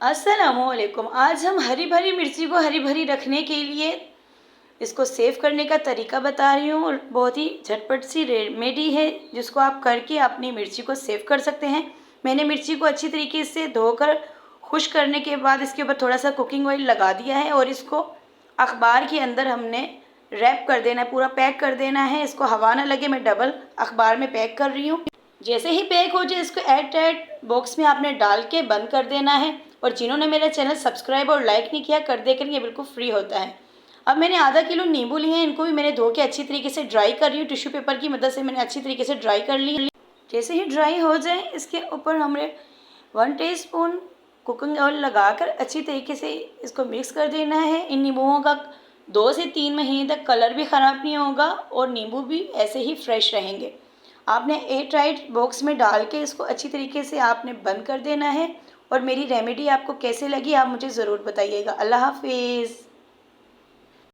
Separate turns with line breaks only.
अस्सलामुअलैकुम। आज हम हरी भरी मिर्ची को हरी भरी रखने के लिए इसको सेव करने का तरीका बता रही हूँ, और बहुत ही झटपट सी रेमेडी है जिसको आप करके अपनी मिर्ची को सेव कर सकते हैं। मैंने मिर्ची को अच्छी तरीके से धोकर खुश करने के बाद इसके ऊपर थोड़ा सा कुकिंग ऑयल लगा दिया है, और इसको अखबार के अंदर हमने रैप कर देना है, पूरा पैक कर देना है। इसको हवा ना लगे, मैं डबल अखबार में पैक कर रही हूँ। जैसे ही पैक हो जाए इसको एयर टाइट बॉक्स में आपने डाल के बंद कर देना है। और जिन्होंने मेरा चैनल सब्सक्राइब और लाइक नहीं किया, कर देकर, ये बिल्कुल फ्री होता है। अब मैंने आधा किलो नींबू लिए हैं, इनको भी मैंने धो के अच्छी तरीके से ड्राई कर रही हूँ। टिश्यू पेपर की मदद से मैंने अच्छी तरीके से ड्राई कर ली। जैसे ही ड्राई हो जाए इसके ऊपर हमने 1 टीस्पून कुकिंग ऑयल लगाकर अच्छी तरीके से इसको मिक्स कर देना है। इन नींबुओं का 2 से 3 महीने तक कलर भी ख़राब नहीं होगा और नींबू भी ऐसे ही फ्रेश रहेंगे। आपने एयर टाइट बॉक्स में डाल के इसको अच्छी तरीके से आपने बंद कर देना है। और मेरी रेमेडी आपको कैसे लगी आप मुझे ज़रूर बताइएगा। अल्लाह हाफिज़।